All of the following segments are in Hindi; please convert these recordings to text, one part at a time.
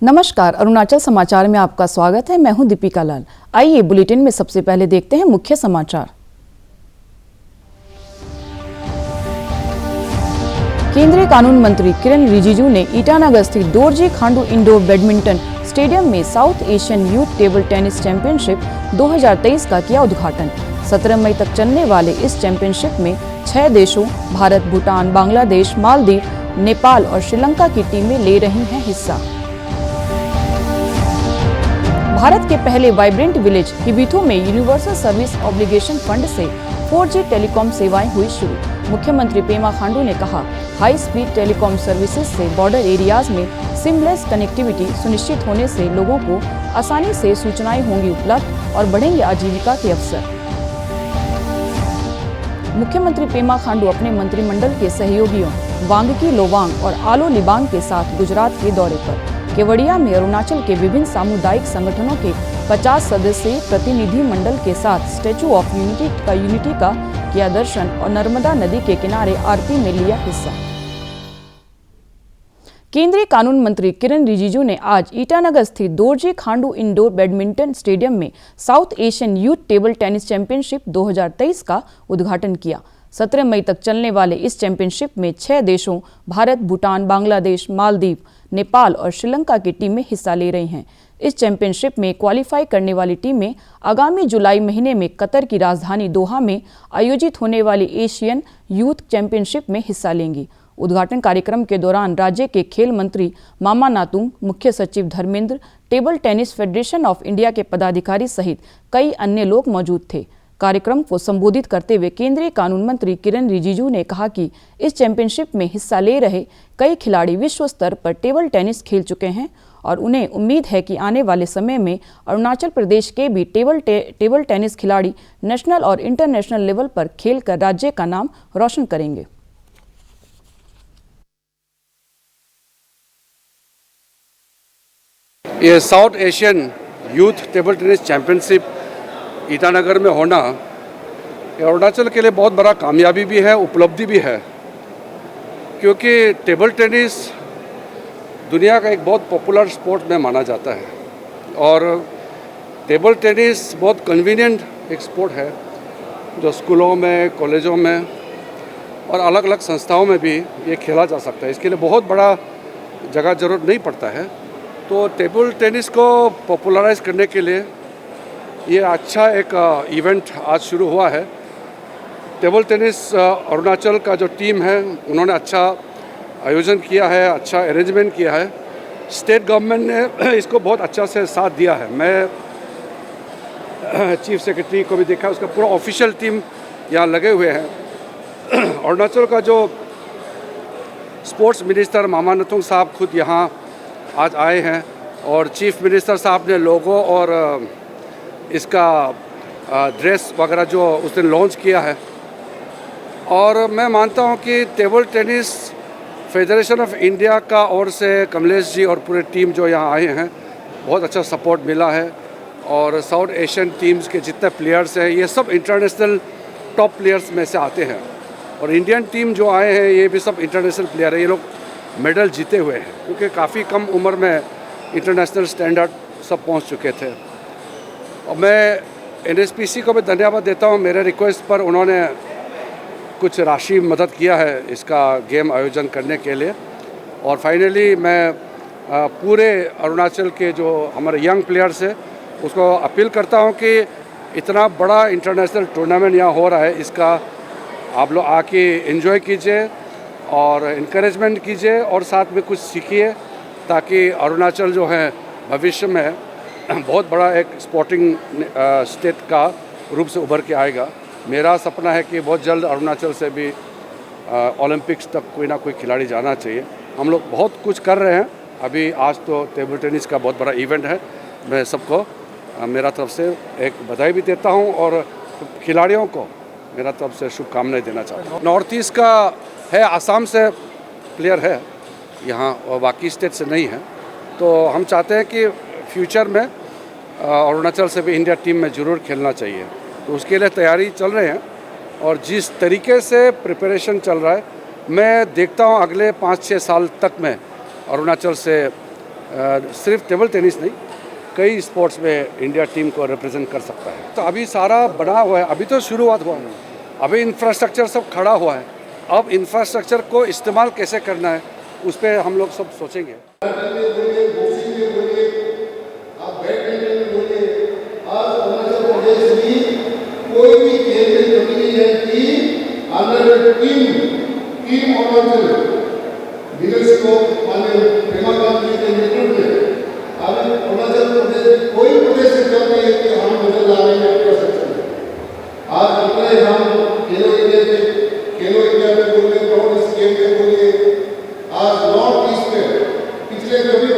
नमस्कार, अरुणाचल समाचार में आपका स्वागत है। मैं हूं दीपिका लाल। आइए बुलेटिन में सबसे पहले देखते हैं मुख्य समाचार। केंद्रीय कानून मंत्री किरण रिजिजू ने ईटानगर स्थित Dorji Khandu indoor badminton stadium में South Asian youth table tennis championship 2023 का किया उद्घाटन। 17 मई तक चलने वाले इस चैंपियनशिप में 6 देशों भारत, भूटान, बांग्लादेश, मालदीव, नेपाल और श्रीलंका की टीमें ले रही हैं हिस्सा। भारत के पहले वाइब्रेंट विलेज हिबिथो में यूनिवर्सल सर्विस ऑब्लिगेशन फंड से 4G टेलीकॉम सेवाएं हुई शुरू। मुख्यमंत्री पेमा खांडू ने कहा, हाई स्पीड टेलीकॉम सर्विसेज से बॉर्डर एरियाज में सिमलेस कनेक्टिविटी सुनिश्चित होने से लोगों को आसानी से सूचनाएं होंगी उपलब्ध और बढ़ेंगे आजीविका के अवसर। मुख्यमंत्री पेमा खांडू अपने मंत्रिमंडल के सहयोगियों वांगकी लोवांग और आलो लिबांग के साथ गुजरात के दौरे पर। केवड़िया में अरुणाचल के विभिन्न सामुदायिक संगठनों के 50 सदस्यीय प्रतिनिधि मंडल के साथ स्टैचू ऑफ यूनिटी का किया दर्शन और नर्मदा नदी के किनारे आरती में लिया हिस्सा। केंद्रीय कानून मंत्री किरण रिजिजू ने आज ईटानगर स्थित Dorji Khandu indoor badminton stadium में South Asian youth table tennis championship 2023 का उद्घाटन किया। 17 मई तक चलने वाले इस चैंपियनशिप में 6 देशों भारत, भूटान, बांग्लादेश, मालदीव, नेपाल और श्रीलंका की टीमें हिस्सा ले रही हैं। इस चैंपियनशिप में क्वालिफाई करने वाली टीमें आगामी जुलाई महीने में कतर की राजधानी दोहा में आयोजित होने वाली एशियन यूथ चैंपियनशिप में हिस्सा लेंगी। उद्घाटन कार्यक्रम के दौरान राज्य के खेल मंत्री मामा नातुंग, मुख्य सचिव Dharmendra, table tennis federation of India के पदाधिकारी सहित कई अन्य लोग मौजूद थे। कार्यक्रम को संबोधित करते हुए केंद्रीय कानून मंत्री किरण रिजिजू ने कहा कि इस चैंपियनशिप में हिस्सा ले रहे कई खिलाड़ी विश्व स्तर पर टेबल टेनिस खेल चुके हैं और उन्हें उम्मीद है कि आने वाले समय में अरुणाचल प्रदेश के भी टेबल टेनिस खिलाड़ी नेशनल और इंटरनेशनल लेवल पर खेलकर राज्य का नाम रोशन करेंगे। ये south Asian youth table tennis championship Itanagar में होना अरुणाचल के लिए बहुत बड़ा कामयाबी भी है, उपलब्धि भी है, क्योंकि टेबल टेनिस दुनिया का एक बहुत पॉपुलर स्पोर्ट में माना जाता है और टेबल टेनिस बहुत कन्वीनियंट एक स्पोर्ट है जो स्कूलों में, कॉलेजों में और अलग अलग संस्थाओं में भी ये खेला जा सकता है। इसके लिए बहुत बड़ा जगह ज़रूरत नहीं पड़ता है। तो टेबल टेनिस को पॉपुलराइज करने के लिए ये अच्छा एक इवेंट आज शुरू हुआ है। टेबल टेनिस अरुणाचल का जो टीम है उन्होंने अच्छा आयोजन किया है, अच्छा अरेंजमेंट किया है। स्टेट गवर्नमेंट ने इसको बहुत अच्छा से साथ दिया है। मैं चीफ सेक्रेटरी को भी देखा, उसका पूरा ऑफिशियल टीम यहाँ लगे हुए हैं। अरुणाचल का जो स्पोर्ट्स मिनिस्टर मामा नातुंग साहब खुद यहाँ आज आए हैं और चीफ मिनिस्टर साहब ने लोगो और इसका ड्रेस वगैरह जो उस दिन लॉन्च किया है। और मैं मानता हूं कि table tennis federation of India का ओर से कमलेश जी और पूरे टीम जो यहाँ आए हैं बहुत अच्छा सपोर्ट मिला है। और साउथ एशियन टीम्स के जितने प्लेयर्स हैं ये सब इंटरनेशनल टॉप प्लेयर्स में से आते हैं और इंडियन टीम जो आए हैं ये भी सब इंटरनेशनल प्लेयर हैं। ये लोग मेडल जीते हुए हैं क्योंकि काफ़ी कम उम्र में इंटरनेशनल स्टैंडर्ड सब पहुँच चुके थे। और मैं NSPC को भी धन्यवाद देता हूँ। मेरे रिक्वेस्ट पर उन्होंने कुछ राशि मदद किया है इसका गेम आयोजन करने के लिए। और फाइनली मैं पूरे अरुणाचल के जो हमारे यंग प्लेयर्स हैं उसको अपील करता हूँ कि इतना बड़ा इंटरनेशनल टूर्नामेंट यहाँ हो रहा है, इसका आप लोग आके एंजॉय कीजिए और इनकरेजमेंट कीजिए और साथ में कुछ सीखिए ताकि अरुणाचल जो है भविष्य में बहुत बड़ा एक स्पोर्टिंग स्टेट का रूप से उभर के आएगा। मेरा सपना है कि बहुत जल्द अरुणाचल से भी ओलंपिक्स तक कोई ना कोई खिलाड़ी जाना चाहिए। हम लोग बहुत कुछ कर रहे हैं अभी। आज तो टेबल टेनिस का बहुत बड़ा इवेंट है। मैं सबको मेरा तरफ से एक बधाई भी देता हूं और खिलाड़ियों को मेरा तरफ से शुभकामनाएं देना चाहता हूँ। नॉर्थ ईस्ट का है, आसाम से प्लेयर है यहाँ और बाकी स्टेट से नहीं है। तो हम चाहते हैं कि फ्यूचर में अरुणाचल से भी इंडिया टीम में ज़रूर खेलना चाहिए। तो उसके लिए तैयारी चल रहे हैं और जिस तरीके से प्रिपरेशन चल रहा है मैं देखता हूँ अगले 5-6 साल तक में अरुणाचल से सिर्फ टेबल टेनिस नहीं, कई स्पोर्ट्स में इंडिया टीम को रिप्रेजेंट कर सकता है। तो अभी सारा बना हुआ है, अभी तो शुरुआत हुआ है, अभी इंफ्रास्ट्रक्चर सब खड़ा हुआ है। अब इंफ्रास्ट्रक्चर को इस्तेमाल कैसे करना है उस पर हम लोग सब सोचेंगे। कोई भी खेल में कमी नहीं है कि अगर टीम अरुणाचल लीडर्स को माननीय प्रेमा गांधी के नेतृत्व में अब अरुणाचल प्रदेश कोई प्रदेश से कम नहीं है कि हम बदल ला रहे हैं इंफ्रास्ट्रक्चर। आज अपने हम खेलो इंडिया में बोल रहे हैं, इस गेम में बोलिए, आज नॉर्थ ईस्ट में पिछले कभी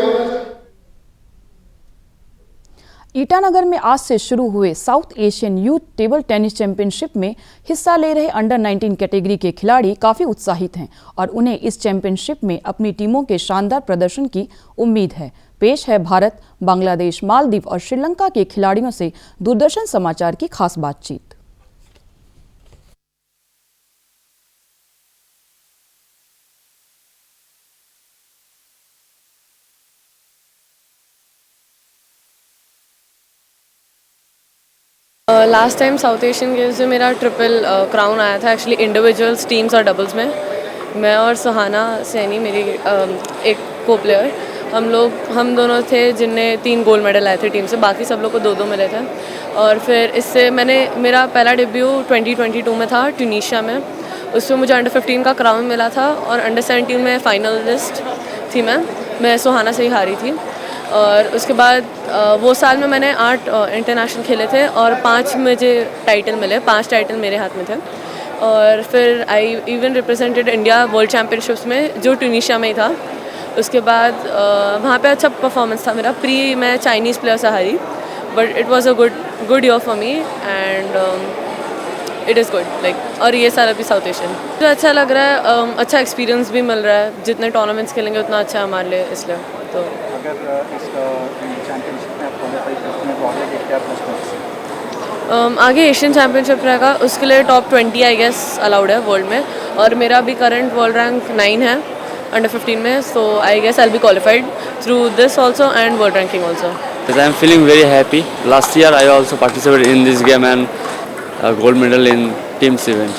ईटानगर में आज से शुरू हुए south Asian youth table tennis championship में हिस्सा ले रहे अंडर 19 कैटेगरी के खिलाड़ी काफ़ी उत्साहित हैं और उन्हें इस चैंपियनशिप में अपनी टीमों के शानदार प्रदर्शन की उम्मीद है। पेश है भारत, बांग्लादेश, मालदीव और श्रीलंका के खिलाड़ियों से दूरदर्शन समाचार की खास बातचीत। Last time south Asian games में मेरा ट्रिपल क्राउन आया था, एक्चुअली इंडिविजुअल्स, टीम्स और डबल्स में। मैं और सुहाना सैनी, मेरी एक को प्लेयर, हम दोनों थे जिनने 3 गोल्ड मेडल लाए थे टीम से, बाकी सब लोग को 2-2 मिले थे। और फिर इससे मेरा पहला डेब्यू 2022 में था ट्यूनीशिया में, उसमें मुझे अंडर 15 का क्राउन मिला था और अंडर 17 में फाइनलिस्ट थी मैं सुहाना से ही हारी थी। और उसके बाद वो साल में मैंने 8 इंटरनेशनल खेले थे और 5 मुझे टाइटल मिले, 5 टाइटल मेरे हाथ में थे। और फिर I even represented India world championships में, जो ट्यूनीशिया में ही था। उसके बाद वहाँ पे अच्छा परफॉर्मेंस था मेरा। मैं चाइनीज़ प्लेयर से हारी, but it was a good year for me and it is good like. और ये सारा भी साउथ एशियन तो अच्छा लग रहा है, अच्छा एक्सपीरियंस भी मिल रहा है। जितने टूर्नामेंट्स खेलेंगे उतना अच्छा है हमारे लिए, इसलिए तो अगर इस चैम्पियनशिप में आप क्वालिफाई करते हैं तो आगे क्या प्रोस्पेक्ट्स? आगे एशियन चैम्पियनशिप रहेगा, उसके लिए टॉप 20 आई गेस अलाउड है वर्ल्ड में। और मेरा भी करंट वर्ल्ड रैंक 9 है अंडर 15 में, so I guess I will be qualified through this also and world ranking also. I am feeling very happy. Last year I also participated in this game and gold medal in teams event.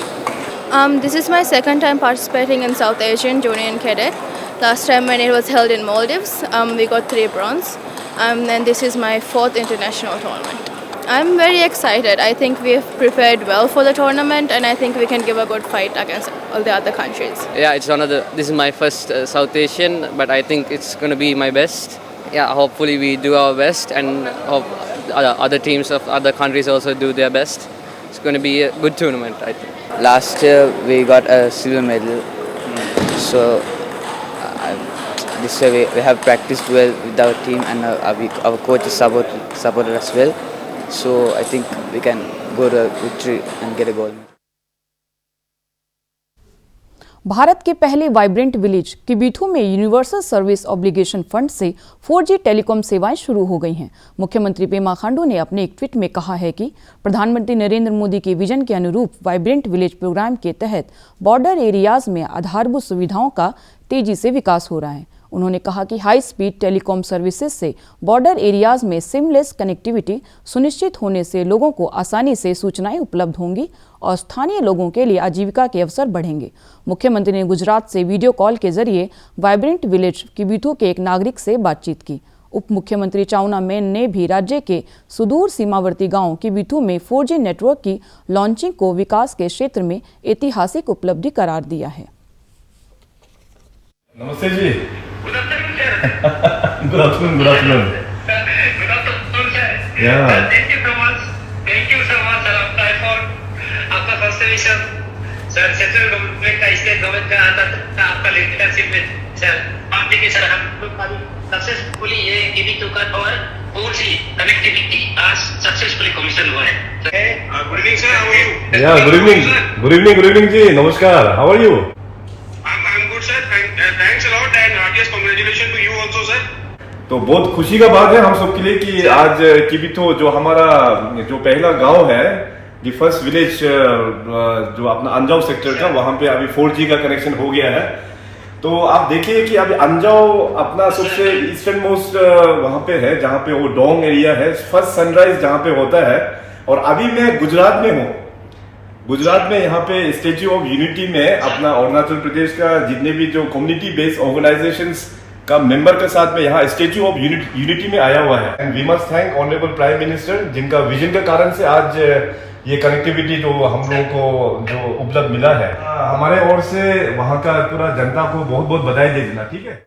This is my second time participating in South Asian Junior and Cadet. Last time when it was held in Maldives, we got 3 bronze. And this is my 4th international tournament. I'm very excited. I think we've prepared well for the tournament and I think we can give a good fight against all the other countries. Yeah, this is my first South Asian, but I think it's going to be my best. Yeah, hopefully we do our best and hope other teams of other countries also do their best. It's going to be a good tournament, I think. Last year we got a silver medal, so this year we have practiced well with our team and our coach is supported us well. So I think we can go to victory and get a gold. Bharat के पहले वाइब्रेंट विलेज किबिथू में यूनिवर्सल सर्विस ऑब्लिगेशन फंड से 4G टेलीकॉम सेवाएं शुरू हो गई हैं। मुख्यमंत्री पेमा खांडू ने अपने एक ट्वीट में कहा है कि प्रधानमंत्री नरेंद्र मोदी के विजन के अनुरूप वाइब्रेंट विलेज प्रोग्राम के तहत बॉर्डर एरियाज में आधारभूत सुविधाओं का तेजी से विकास हो रहा है। उन्होंने कहा कि हाई स्पीड टेलीकॉम सर्विसेज से बॉर्डर एरियाज में सिमलेस कनेक्टिविटी सुनिश्चित होने से लोगों को आसानी से सूचनाएं उपलब्ध होंगी और स्थानीय लोगों के लिए आजीविका के अवसर बढ़ेंगे। मुख्यमंत्री ने गुजरात से वीडियो कॉल के जरिए वाइब्रेंट विलेज किबिथू के एक नागरिक से बातचीत की। उप मुख्यमंत्री चाउना मेन ने भी राज्य के सुदूर सीमावर्ती गांव किबिथू में 4G नेटवर्क की लॉन्चिंग को विकास के क्षेत्र में ऐतिहासिक उपलब्धि करार दिया है। नमस्ते ji. Good afternoon. Good afternoon. Yeah. Thank you so much. Thank you so much, sir. आपका कंसिडरेशन सर, सेंट्रल गवर्नमेंट का, स्टेट गवर्नमेंट का आता था आपका लीडरशिप में सर। आप देखिए सर, हम लोग सक्सेसफुली ये किबिथू का और 4G कनेक्टिविटी आज सक्सेसफुली कमीशन हुआ है। Good evening sir, how are you? या गुड इवनिंग। गुड इवनिंग जी, नमस्कार। How are you? I'm good sir. Thanks a lot and heartiest congratulations to you also sir. तो बहुत खुशी का बात है हम सब के लिए कि आज किबिथू जो हमारा जो पहला गांव है, द फर्स्ट विलेज जो अपना अंजाव सेक्टर का, वहां पे अभी 4G का कनेक्शन हो गया है। तो आप देखिए कि अभी अंजाव अपना सबसे ईस्टर्न मोस्ट वहां पे है, जहां पे वो डोंग एरिया है, फर्स्ट सनराइज जहां पे होता है। और अभी मैं गुजरात में हूँ। गुजरात में यहाँ पे स्टैच्यू ऑफ यूनिटी में अपना अरुणाचल प्रदेश का जितने भी जो कम्युनिटी बेस्ड ऑर्गेनाइजेशंस का मेंबर के साथ में यहाँ स्टैच्यू ऑफ यूनिटी में आया हुआ है। And we must thank honourable prime minister, जिनका विजन के कारण से आज ये कनेक्टिविटी जो हम लोगों को जो उपलब्ध मिला है। हमारे ओर से वहाँ का पूरा जनता को बहुत बहुत बधाई दे देना, ठीक है।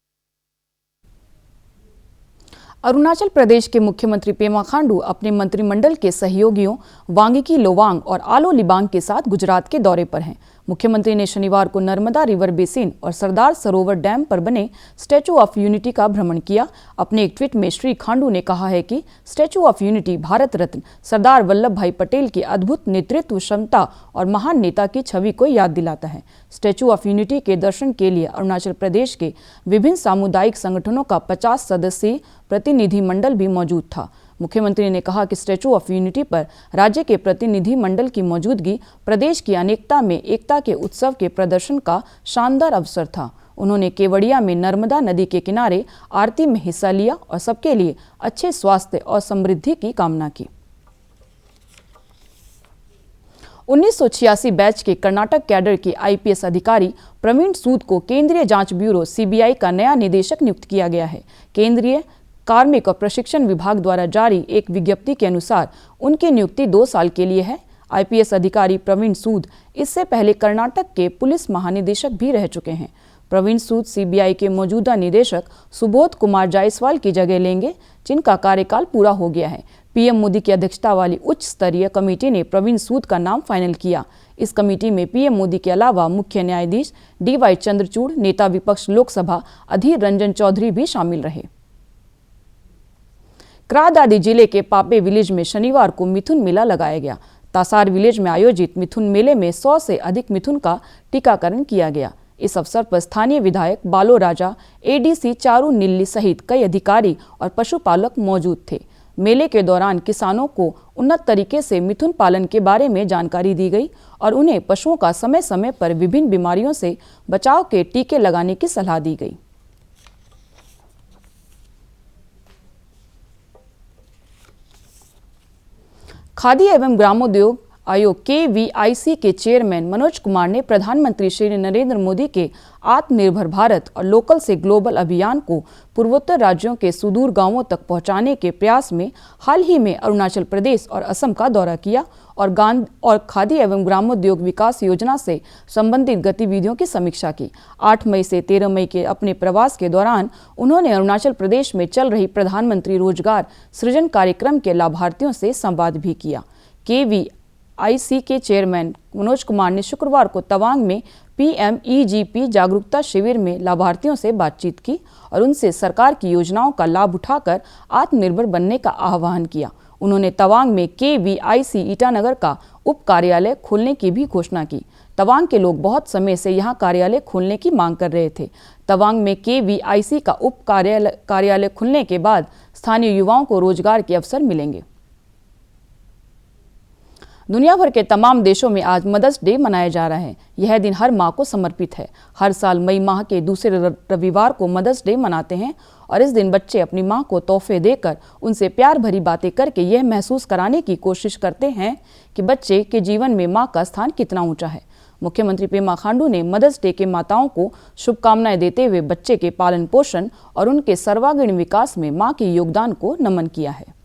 अरुणाचल प्रदेश के मुख्यमंत्री पेमा खांडू अपने मंत्रिमंडल के सहयोगियों वांगकी लोवांग और आलो लिबांग के साथ गुजरात के दौरे पर हैं। मुख्यमंत्री ने शनिवार को नर्मदा रिवर बेसिन और सरदार सरोवर डैम पर बने स्टैचू ऑफ यूनिटी का भ्रमण किया। अपने एक ट्वीट में श्री खांडू ने कहा है कि statue of unity Bharat Ratna Sardar Vallabh भाई पटेल की अद्भुत नेतृत्व क्षमता और महान नेता की छवि को याद दिलाता है। स्टैचू ऑफ यूनिटी के दर्शन के लिए अरुणाचल प्रदेश के विभिन्न सामुदायिक संगठनों का 50 सदस्यीय प्रतिनिधिमंडल भी मौजूद था। मुख्यमंत्री ने कहा कि स्टैचू ऑफ यूनिटी पर राज्य के प्रतिनिधिमंडल की मौजूदगी प्रदेश की अनेकता में एकता के उत्सव के प्रदर्शन का शानदार अवसर था। उन्होंने केवड़िया में नर्मदा नदी के किनारे आरती में हिस्सा लिया और सबके लिए अच्छे स्वास्थ्य और समृद्धि की कामना की। 1986 बैच के कर्नाटक कैडर के आईपीएस अधिकारी प्रवीण सूद को केंद्रीय जांच ब्यूरो सीबीआई का नया निदेशक नियुक्त किया गया है। केंद्रीय कार्मिक और प्रशिक्षण विभाग द्वारा जारी एक विज्ञप्ति के अनुसार उनकी नियुक्ति 2 साल के लिए है। आईपीएस अधिकारी प्रवीण सूद इससे पहले कर्नाटक के पुलिस महानिदेशक भी रह चुके हैं। प्रवीण सूद सीबीआई के मौजूदा निदेशक सुबोध कुमार जायसवाल की जगह लेंगे, जिनका कार्यकाल पूरा हो गया है। पीएम मोदी की अध्यक्षता वाली उच्च स्तरीय कमेटी ने प्रवीण सूद का नाम फाइनल किया। इस कमेटी में पीएम मोदी के अलावा मुख्य न्यायाधीश डीवाई चंद्रचूड़, नेता विपक्ष लोकसभा अधीर रंजन चौधरी भी शामिल रहे। क्रादादी जिले के पापे विलेज में शनिवार को मिथुन मेला लगाया गया। तासार विलेज में आयोजित मिथुन मेले में 100 से अधिक मिथुन का टीकाकरण किया गया। इस अवसर पर स्थानीय विधायक बालो राजा, एडीसी चारू निल्ली सहित कई अधिकारी और पशुपालक मौजूद थे। मेले के दौरान किसानों को उन्नत तरीके से मिथुन पालन के बारे में जानकारी दी गई और उन्हें पशुओं का समय समय पर विभिन्न बीमारियों से बचाव के टीके लगाने की सलाह दी गई। खादी एवं ग्रामोद्योग आयोग KVIC के चेयरमैन मनोज कुमार ने प्रधानमंत्री श्री नरेंद्र मोदी के आत्मनिर्भर भारत और लोकल से ग्लोबल अभियान को पूर्वोत्तर राज्यों के सुदूर गांवों तक पहुंचाने के प्रयास में हाल ही में अरुणाचल प्रदेश और असम का दौरा किया और खादी एवं ग्रामोद्योग विकास योजना से संबंधित गतिविधियों की समीक्षा की। 8 मई से 13 मई के अपने प्रवास के दौरान उन्होंने अरुणाचल प्रदेश में चल रही प्रधानमंत्री रोजगार सृजन कार्यक्रम के लाभार्थियों से संवाद भी किया। KVIC के चेयरमैन मनोज कुमार ने शुक्रवार को तवांग में PMEGP जागरूकता शिविर में लाभार्थियों से बातचीत की और उनसे सरकार की योजनाओं का लाभ उठाकर आत्मनिर्भर बनने का आह्वान किया। उन्होंने तवांग में KVIC ईटानगर का उप कार्यालय खोलने की भी घोषणा की। तवांग के लोग बहुत समय से यहां कार्यालय खोलने की मांग कर रहे थे। तवांग में KVIC का उप कार्यालय खुलने के बाद स्थानीय युवाओं को रोजगार के अवसर मिलेंगे। दुनिया भर के तमाम देशों में आज मदर्स डे मनाया जा रहा है। यह दिन हर माँ को समर्पित है। हर साल मई माह के दूसरे रविवार को मदर्स डे मनाते हैं और इस दिन बच्चे अपनी माँ को तोहफे देकर उनसे प्यार भरी बातें करके यह महसूस कराने की कोशिश करते हैं कि बच्चे के जीवन में माँ का स्थान कितना ऊंचा है। मुख्यमंत्री पेमा खांडू ने मदर्स डे के माताओं को शुभकामनाएं देते हुए बच्चे के पालन पोषण और उनके सर्वांगीण विकास में माँ के योगदान को नमन किया है।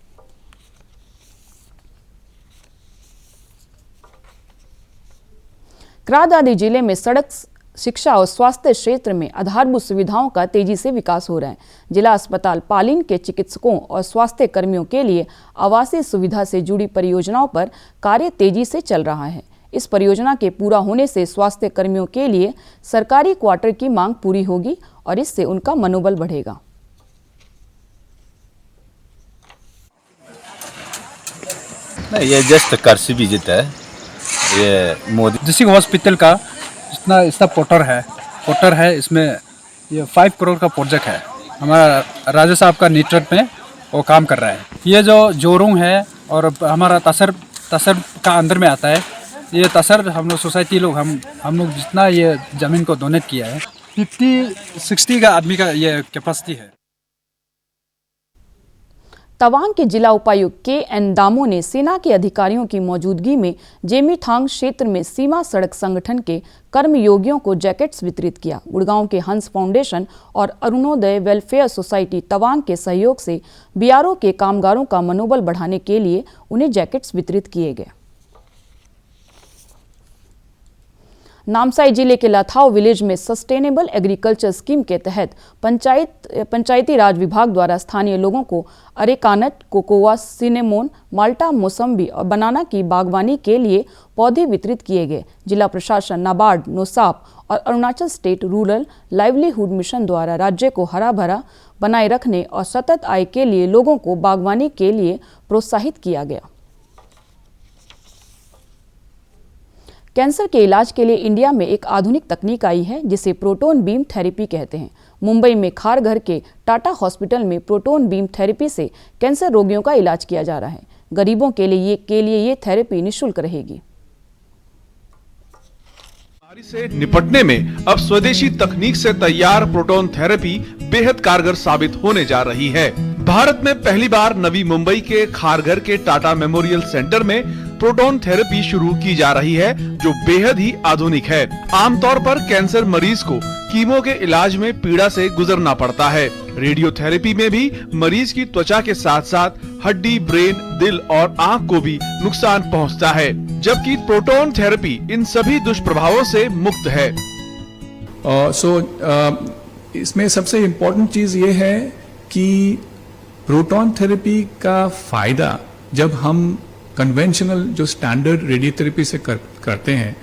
क्रादादी जिले में सड़क, शिक्षा और स्वास्थ्य क्षेत्र में आधारभूत सुविधाओं का तेजी से विकास हो रहा है। जिला अस्पताल पालिन के चिकित्सकों और स्वास्थ्य कर्मियों के लिए आवासीय सुविधा से जुड़ी परियोजनाओं पर कार्य तेजी से चल रहा है। इस परियोजना के पूरा होने से स्वास्थ्य कर्मियों के लिए सरकारी क्वार्टर की मांग पूरी होगी और इससे उनका मनोबल बढ़ेगा। ये जस्ट कर्सी विजिट है। ये मोदी डिस्ट्रिक्ट हॉस्पिटल का जितना इसका पोर्टर है इसमें ये 5 करोड़ का प्रोजेक्ट है। हमारा राजा साहब का नेतृत्व में वो काम कर रहा है। ये जो जोरूंग है और हमारा तसर का अंदर में आता है। ये तसर हम लोग सोसाइटी लोग हम लोग जितना ये ज़मीन को डोनेट किया है 50-60 का आदमी का ये कैपेसिटी है। तवांग के जिला उपायुक्त के.एन. दामो ने सेना के अधिकारियों की मौजूदगी में जेमीथांग क्षेत्र में सीमा सड़क संगठन के कर्मयोगियों को जैकेट्स वितरित किया। गुड़गांव के हंस फाउंडेशन और अरुणोदय वेलफेयर सोसाइटी तवांग के सहयोग से बीआरओ के कामगारों का मनोबल बढ़ाने के लिए उन्हें जैकेट्स वितरित किए गए। नामसाई जिले के लाथाओ विलेज में सस्टेनेबल एग्रीकल्चर स्कीम के तहत पंचायती राज विभाग द्वारा स्थानीय लोगों को अरेकानट, कोकोआ, सिनेमोन, माल्टा, मौसम्बी और बनाना की बागवानी के लिए पौधे वितरित किए गए। जिला प्रशासन, नाबार्ड, नोसाप और Arunachal state rural livelihood mission द्वारा राज्य को हरा भरा बनाए रखने और सतत आय के लिए लोगों को बागवानी के लिए प्रोत्साहित किया गया। कैंसर के इलाज के लिए इंडिया में एक आधुनिक तकनीक आई है जिसे प्रोटोन बीम थेरेपी कहते हैं। मुंबई में खारघर के टाटा हॉस्पिटल में प्रोटोन बीम थेरेपी से कैंसर रोगियों का इलाज किया जा रहा है। गरीबों के लिए ये थेरेपी निःशुल्क रहेगी। बीमारी से निपटने में अब स्वदेशी तकनीक से तैयार प्रोटोन थेरेपी बेहद कारगर साबित होने जा रही है। भारत में पहली बार नवी मुंबई के खारघर के टाटा मेमोरियल सेंटर में प्रोटोन थेरेपी शुरू की जा रही है, जो बेहद ही आधुनिक है। आमतौर पर कैंसर मरीज को कीमो के इलाज में पीड़ा से गुजरना पड़ता है। रेडियोथेरेपी में भी मरीज की त्वचा के साथ साथ हड्डी, ब्रेन, दिल और आंख को भी नुकसान पहुंचता है, जबकि प्रोटोन थेरेपी इन सभी दुष्प्रभावों से मुक्त है। इसमें सबसे इम्पोर्टेंट चीज ये है कि प्रोटॉन थेरेपी का फायदा जब हम कन्वेंशनल जो स्टैंडर्ड रेडियोथेरेपी से करते हैं,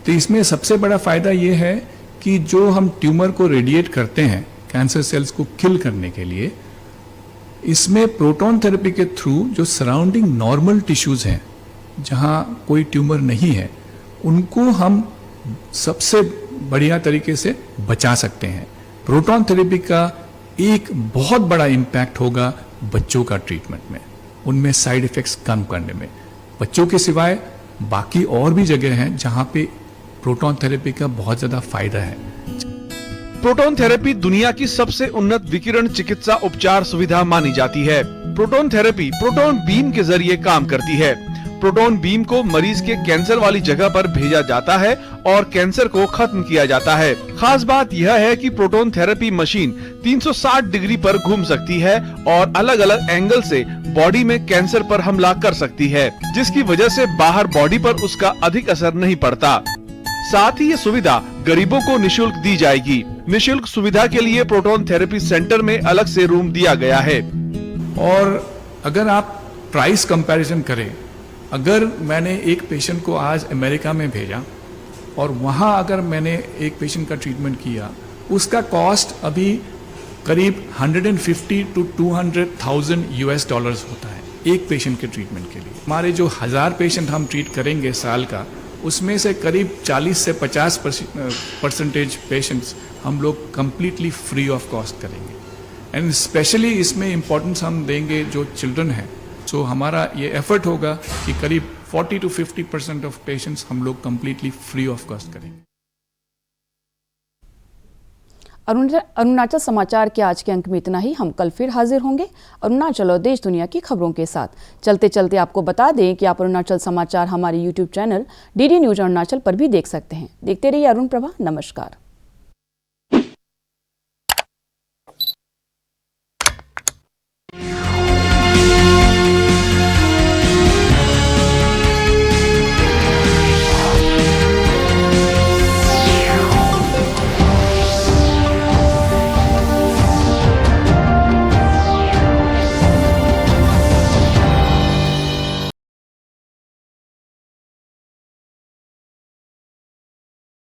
तो इसमें सबसे बड़ा फायदा ये है कि जो हम ट्यूमर को रेडिएट करते हैं कैंसर सेल्स को किल करने के लिए, इसमें प्रोटॉन थेरेपी के थ्रू जो सराउंडिंग नॉर्मल टिश्यूज हैं जहां कोई ट्यूमर नहीं है, उनको हम सबसे बढ़िया तरीके से बचा सकते हैं। प्रोटॉन थेरेपी का एक बहुत बड़ा इम्पैक्ट होगा बच्चों का ट्रीटमेंट में, उनमें साइड इफेक्ट्स कम करने में। बच्चों के सिवाय बाकी और भी जगह हैं जहां पे प्रोटॉन थेरेपी का बहुत ज्यादा फायदा है। प्रोटोन थेरेपी दुनिया की सबसे उन्नत विकिरण चिकित्सा उपचार सुविधा मानी जाती है। प्रोटोन थेरेपी प्रोटोन बीम के जरिए काम करती है। प्रोटोन बीम को मरीज के कैंसर वाली जगह पर भेजा जाता है और कैंसर को खत्म किया जाता है। खास बात यह है कि प्रोटोन थेरेपी मशीन 360 डिग्री पर घूम सकती है और अलग अलग एंगल से बॉडी में कैंसर पर हमला कर सकती है, जिसकी वजह से बाहर बॉडी पर उसका अधिक असर नहीं पड़ता। साथ ही ये सुविधा गरीबों को निःशुल्क दी जाएगी। निःशुल्क सुविधा के लिए प्रोटोन थेरेपी सेंटर में अलग से रूम दिया गया है। और अगर आप प्राइस कंपैरिजन करें, अगर मैंने एक पेशेंट को आज अमेरिका में भेजा और वहाँ अगर मैंने एक पेशेंट का ट्रीटमेंट किया, उसका कॉस्ट अभी करीब 150 to 200,000 US डॉलर्स होता है एक पेशेंट के ट्रीटमेंट के लिए। हमारे जो 1000 पेशेंट हम ट्रीट करेंगे साल का, उसमें से करीब 40 से 50% पेशेंट्स हम लोग कम्प्लीटली फ्री ऑफ कॉस्ट करेंगे। एंड स्पेशली इसमें इम्पोर्टेंस हम देंगे जो चिल्ड्रन हैं। सो हमारा ये एफर्ट होगा कि करीब 40 to 50% ऑफ पेशेंट्स हम लोग कम्प्लीटली फ्री ऑफ कॉस्ट करेंगे। अरुणाचल समाचार के आज के अंक में इतना ही। हम कल फिर हाजिर होंगे अरुणाचल और देश दुनिया की खबरों के साथ। चलते चलते आपको बता दें कि आप अरुणाचल समाचार हमारे YouTube channel DD news Arunachal पर भी देख सकते हैं। देखते रहिए अरुण प्रभा। नमस्कार।